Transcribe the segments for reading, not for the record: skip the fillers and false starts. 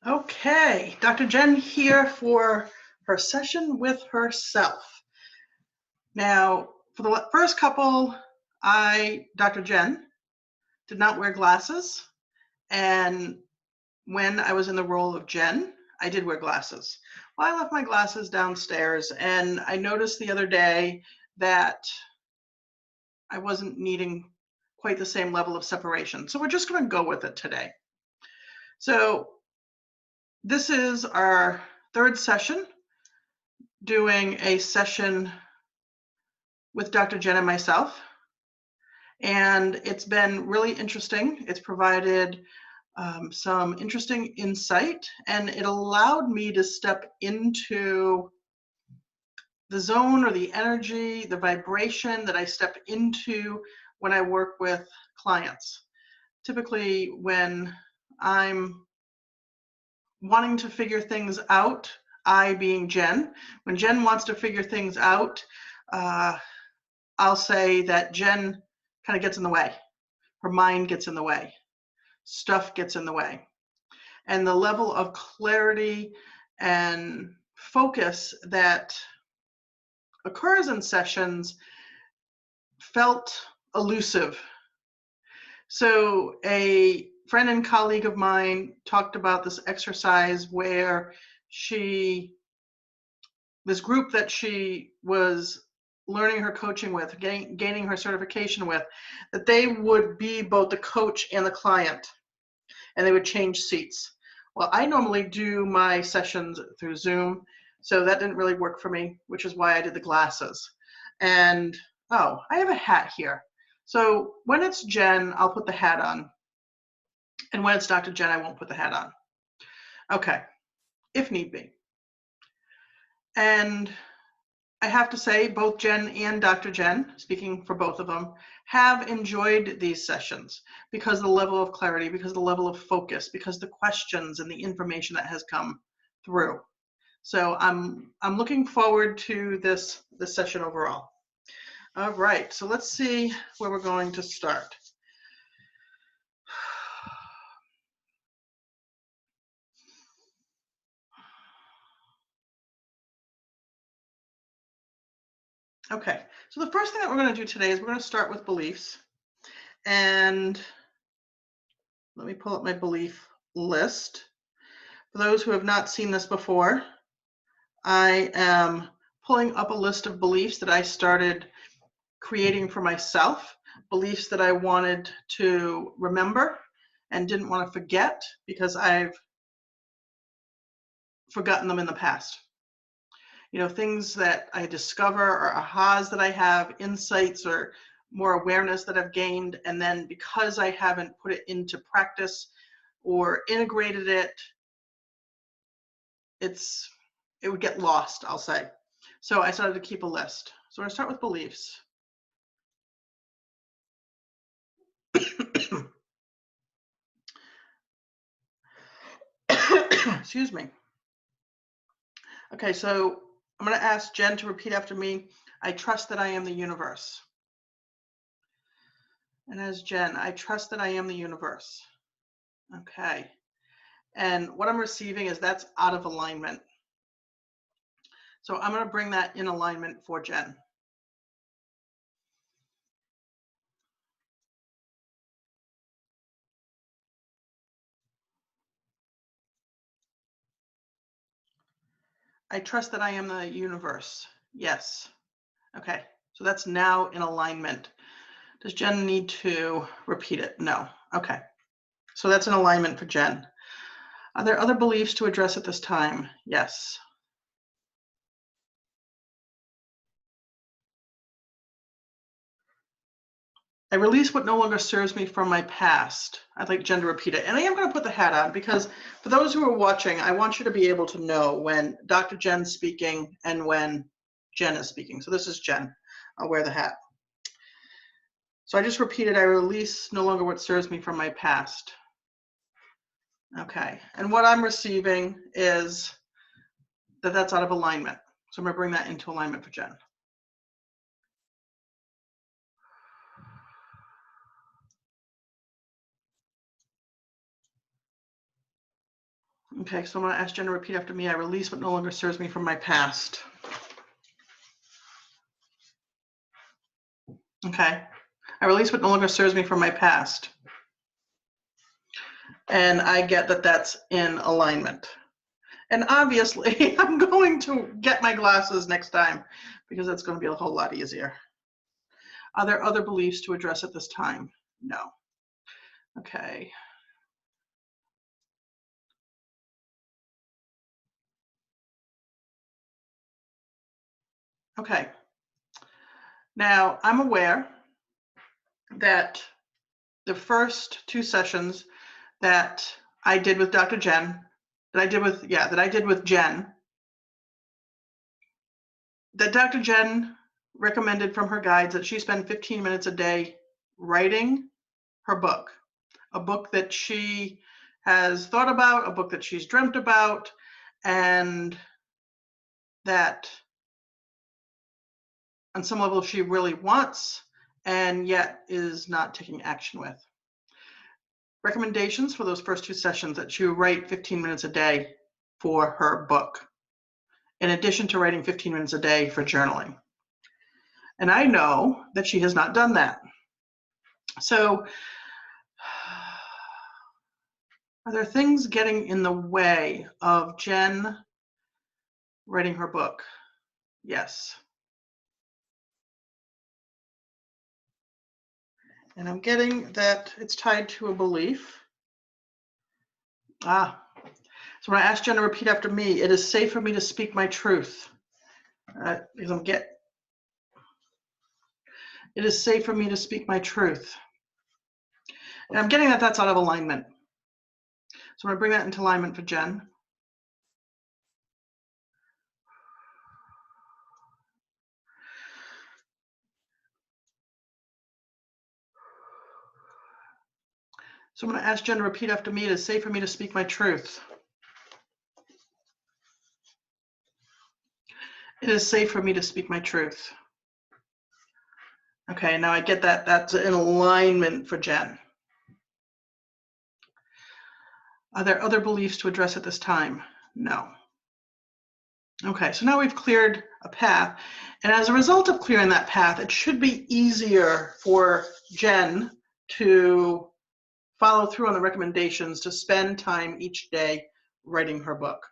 Okay, Dr. Jenn here for her session with herself. Now, for the first couple, Dr. Jenn, did not wear glasses. And when I was in the role of Jen, I did wear glasses. Well, I left my glasses downstairs, and I noticed the other day that I wasn't needing quite the same level of separation. So we're just going to go with it today. So this is our third session, doing a session with Dr. Jenn and myself. And it's been really interesting. It's provided some interesting insight, and it allowed me to step into the zone or the energy, the vibration that I step into when I work with clients. Typically, when I'm wanting to figure things out, I being Jen, when Jen wants to figure things out, I'll say that Jen kind of gets in the way. Her mind gets in the way. Stuff gets in the way. And the level of clarity and focus that occurs in sessions felt elusive. So a friend and colleague of mine talked about this exercise where this group that she was learning her coaching with, gaining her certification with, that they would be both the coach and the client, and they would change seats. Well, I normally do my sessions through Zoom, so that didn't really work for me, which is why I did the glasses. And, oh, I have a hat here. So when it's Jen, I'll put the hat on. And when it's Dr. Jenn, I won't put the hat on. Okay, if need be. And I have to say, both Jen and Dr. Jenn, speaking for both of them, have enjoyed these sessions because of the level of clarity, because of the level of focus, because of the questions and the information that has come through. So I'm looking forward to this session overall. All right, so let's see where we're going to start. Okay, so the first thing that we're going to do today is we're going to start with beliefs. And let me pull up my belief list. For those who have not seen this before, I am pulling up a list of beliefs that I started creating for myself, beliefs that I wanted to remember and didn't want to forget because I've forgotten them in the past. You know, things that I discover or ahas that I have, insights or more awareness that I've gained, and then because I haven't put it into practice or integrated it, it would get lost, I'll say. So I started to keep a list. So I'm going to start with beliefs. Excuse me. Okay, so I'm going to ask Jen to repeat after me. I trust that I am the universe. And as Jen, I trust that I am the universe. Okay. And what I'm receiving is that's out of alignment. So I'm going to bring that in alignment for Jen. I trust that I am the universe. Yes. Okay. So that's now in alignment. Does Jen need to repeat it? No. Okay. So that's an alignment for Jen. Are there other beliefs to address at this time? Yes. I release what no longer serves me from my past. I'd like Jen to repeat it. And I am going to put the hat on because for those who are watching, I want you to be able to know when Dr. Jen's speaking and when Jen is speaking. So this is Jen. I'll wear the hat. So I just repeated, I release no longer what serves me from my past. Okay. And what I'm receiving is that that's out of alignment. So I'm going to bring that into alignment for Jen. Okay, so I'm going to ask Jen to repeat after me. I release what no longer serves me from my past. Okay. I release what no longer serves me from my past. And I get that that's in alignment. And obviously, I'm going to get my glasses next time because it's going to be a whole lot easier. Are there other beliefs to address at this time? No. Okay. Okay. Now, I'm aware that the first two sessions that I did with Dr. Jenn, that I did with Jen, that Dr. Jenn recommended from her guides that she spend 15 minutes a day writing her book, a book that she has thought about, a book that she's dreamt about, and that on some level she really wants and yet is not taking action with. Recommendations for those first two sessions that you write 15 minutes a day for her book, in addition to writing 15 minutes a day for journaling. And I know that she has not done that. So are there things getting in the way of Jen writing her book? Yes. And I'm getting that it's tied to a belief. So when I ask Jen to repeat after me, it is safe for me to speak my truth. Because it is safe for me to speak my truth. And I'm getting that that's out of alignment. So I'm going to bring that into alignment for Jen. So I'm going to ask Jen to repeat after me. It is safe for me to speak my truth. It is safe for me to speak my truth. Okay, now I get that that's in alignment for Jen. Are there other beliefs to address at this time? No. Okay, so now we've cleared a path. And as a result of clearing that path, it should be easier for Jen to follow through on the recommendations to spend time each day writing her book.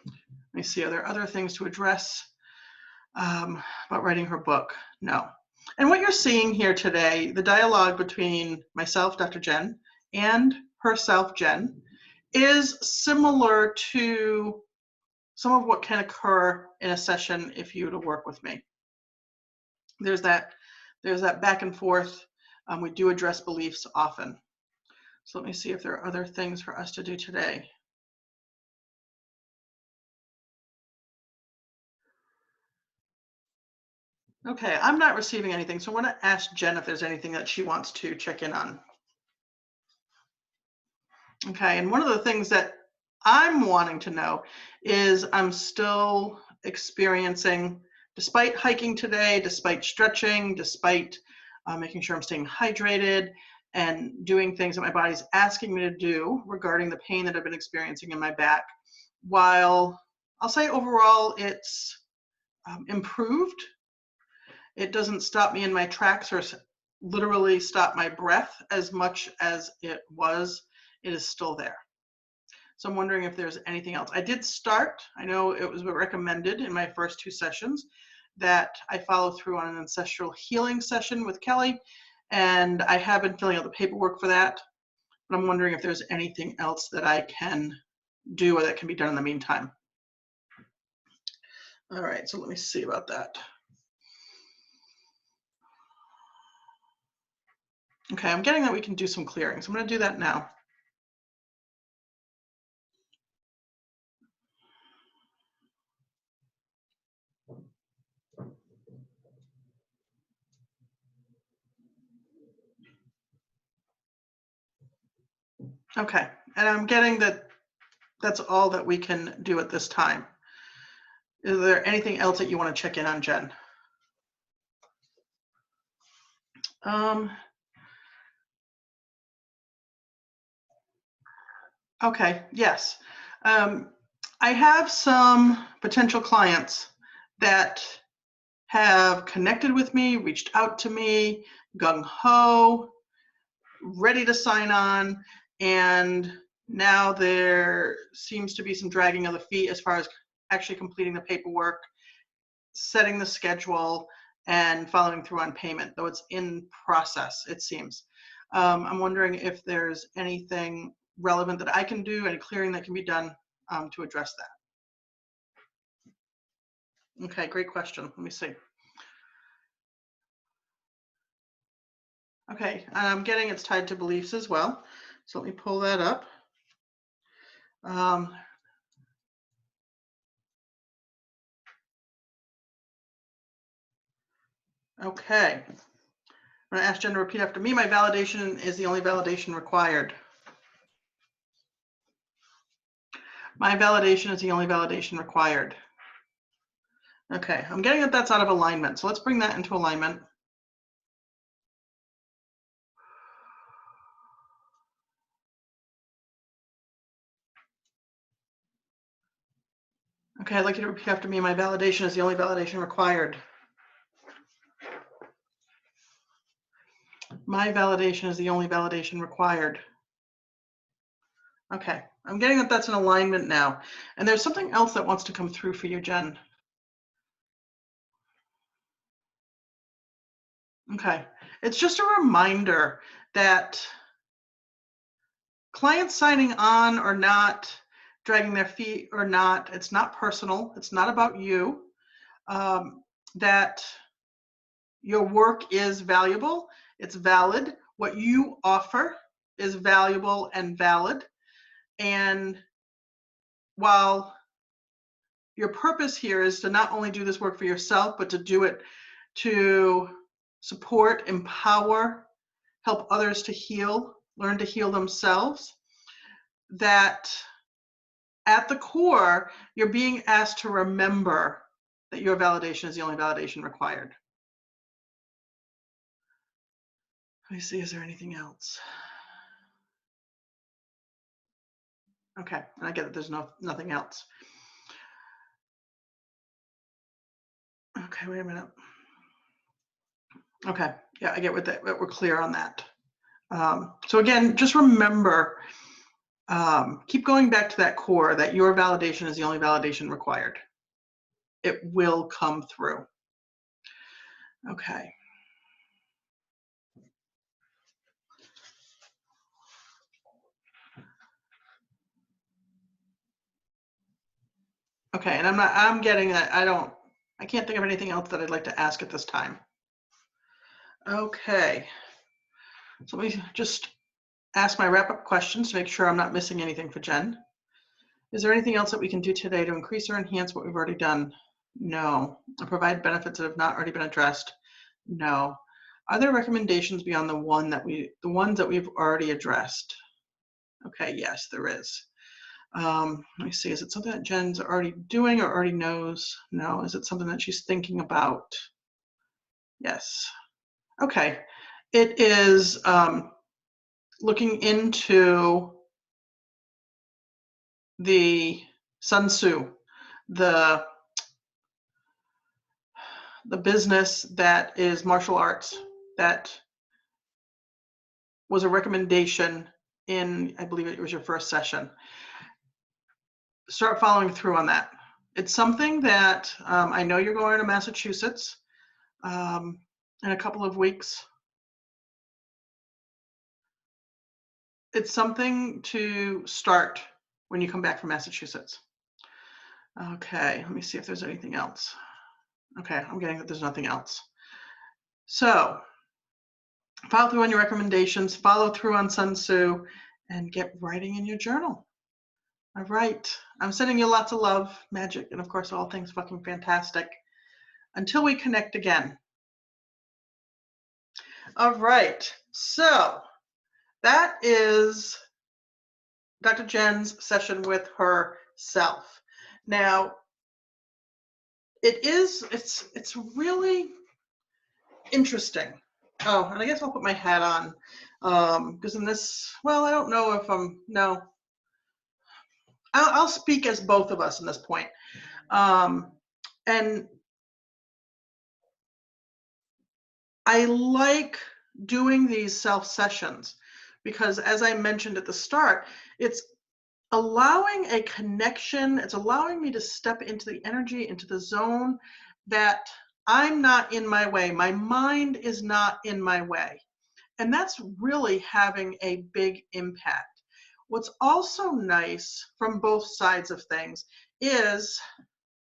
Let me see, are there other things to address about writing her book? No. And what you're seeing here today, the dialogue between myself, Dr. Jenn, and herself, Jen, is similar to some of what can occur in a session if you were to work with me. There's that back and forth. We do address beliefs often. So let me see if there are other things for us to do today. Okay, I'm not receiving anything, so I'm going to ask Jen if there's anything that she wants to check in on. Okay, and one of the things that I'm wanting to know is I'm still experiencing, despite hiking today, despite stretching, despite making sure I'm staying hydrated and doing things that my body's asking me to do regarding the pain that I've been experiencing in my back, while I'll say overall it's improved. It doesn't stop me in my tracks or literally stop my breath as much as it was. It is still there. So I'm wondering if there's anything else. I did start, I know it was recommended in my first two sessions that I follow through on an ancestral healing session with Kelly, and I have been filling out the paperwork for that, but I'm wondering if there's anything else that I can do or that can be done in the meantime. All right, so let me see about that. Okay, I'm getting that we can do some clearing, so I'm going to do that now. Okay, and I'm getting that that's all that we can do at this time. Is there anything else that you want to check in on, Jen? Okay, yes. I have some potential clients that have connected with me, reached out to me, gung-ho, ready to sign on, and now there seems to be some dragging of the feet as far as actually completing the paperwork, setting the schedule, and following through on payment, though it's in process, it seems. I'm wondering if there's anything relevant that I can do, any clearing that can be done to address that. Okay, great question. Let me see. Okay, I'm getting it's tied to beliefs as well. So let me pull that up. Okay. I'm going to ask Jen to repeat after me. My validation is the only validation required. My validation is the only validation required. Okay, I'm getting that that's out of alignment. So let's bring that into alignment. Okay, I'd like you to repeat after me. My validation is the only validation required. My validation is the only validation required. Okay, I'm getting that that's in alignment now. And there's something else that wants to come through for you, Jen. Okay, it's just a reminder that clients signing on or not, dragging their feet or not, it's not personal, it's not about you, that your work is valuable, it's valid, what you offer is valuable and valid, and while your purpose here is to not only do this work for yourself, but to do it to support, empower, help others to heal, learn to heal themselves, that at the core, you're being asked to remember that your validation is the only validation required. Let me see, is there anything else? Okay, and I get that there's nothing else. Okay, wait a minute. Okay, yeah, I get what that, we're clear on that. So again, just remember, keep going back to that core, that your validation is the only validation required. It will come through. Okay. Okay, and I'm getting that I can't think of anything else that I'd like to ask at this time. Okay, so let me just ask my wrap-up questions to make sure I'm not missing anything for Jen. Is there anything else that we can do today to increase or enhance what we've already done? No. Or provide benefits that have not already been addressed? No. Are there recommendations beyond the ones that we've already addressed? Okay, yes, there is. Let me see, is it something that Jen's already doing or already knows? No. Is it something that she's thinking about? Yes. Okay. It is looking into the Sun Tzu, the business that is martial arts, that was a recommendation in, I believe it was your first session. Start following through on that. It's something that I know you're going to Massachusetts in a couple of weeks. It's something to start when you come back from Massachusetts. Okay, let me see if there's anything else. Okay, I'm getting that there's nothing else. So follow through on your recommendations, follow through on Sun Tzu, and get writing in your journal. All right, I'm sending you lots of love, magic, and of course, all things fucking fantastic. Until we connect again. All right, so that is Dr. Jen's session with herself. Now, it's really interesting. Oh, and I guess I'll put my hat on because in this, well, I don't know if no. I'll speak as both of us in this point. And I like doing these self sessions because, as I mentioned at the start, it's allowing a connection. It's allowing me to step into the energy, into the zone that I'm not in my way. My mind is not in my way. And that's really having a big impact. What's also nice from both sides of things is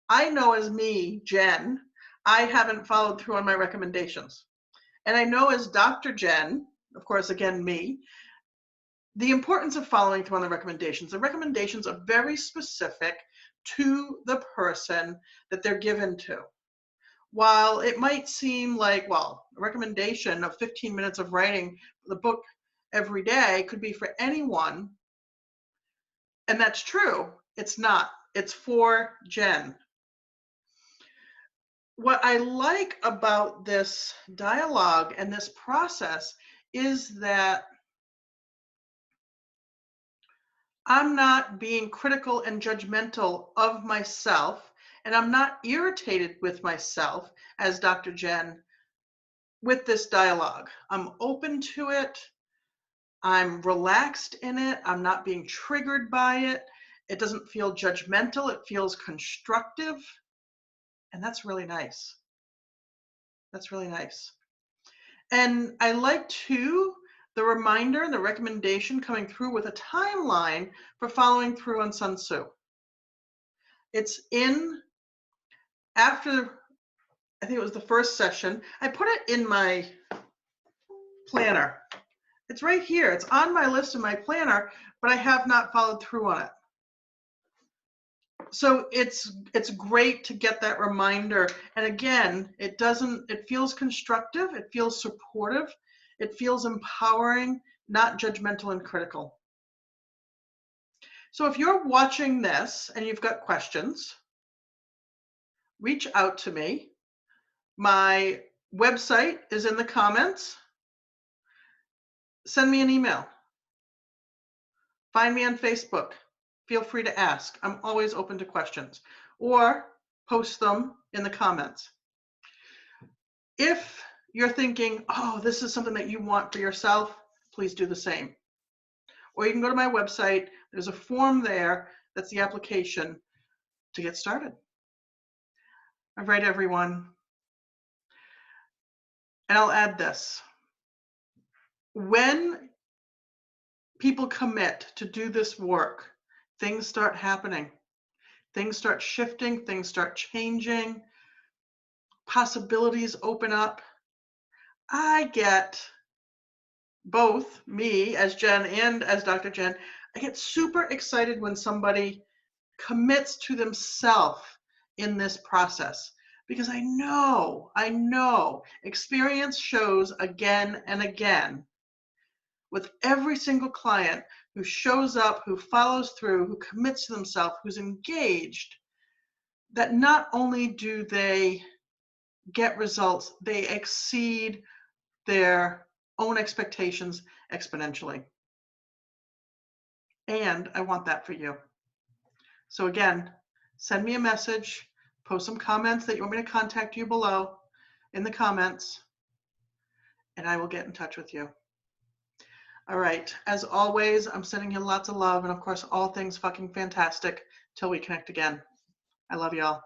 I know as me, Jen, I haven't followed through on my recommendations. And I know as Dr. Jen, of course, again, me, the importance of following through on the recommendations. The recommendations are very specific to the person that they're given to. While it might seem like, well, a recommendation of 15 minutes of writing the book every day could be for anyone, and that's true, it's not. It's for Jen. What I like about this dialogue and this process is that I'm not being critical and judgmental of myself, and I'm not irritated with myself as Dr. Jen with this dialogue. I'm open to it. I'm relaxed in it. I'm not being triggered by it. It doesn't feel judgmental. It feels constructive. And that's really nice. That's really nice. And I like too the reminder and the recommendation coming through with a timeline for following through on Sun Tzu. It's in after, I think it was the first session. I put it in my planner. It's right here. It's on my list in my planner, but I have not followed through on it. So it's great to get that reminder. And again, it feels constructive, it feels supportive, it feels empowering, not judgmental and critical. So if you're watching this and you've got questions, reach out to me. My website is in the comments. Send me an email. Find me on Facebook. Feel free to ask. I'm always open to questions, or post them in the comments. If you're thinking, oh, this is something that you want for yourself, please do the same. Or you can go to my website. There's a form there. That's the application to get started. All right, everyone. And I'll add this. When people commit to do this work, things start happening. Things start shifting. Things start changing. Possibilities open up. I get, both me as Jen and as Dr. Jen, I get super excited when somebody commits to themselves in this process, because I know experience shows again and again with every single client who shows up, who follows through, who commits to themselves, who's engaged, that not only do they get results, they exceed their own expectations exponentially. And I want that for you. So again, send me a message, post some comments that you want me to contact you below in the comments, and I will get in touch with you. All right, as always, I'm sending you lots of love, and of course, all things fucking fantastic till we connect again. I love y'all.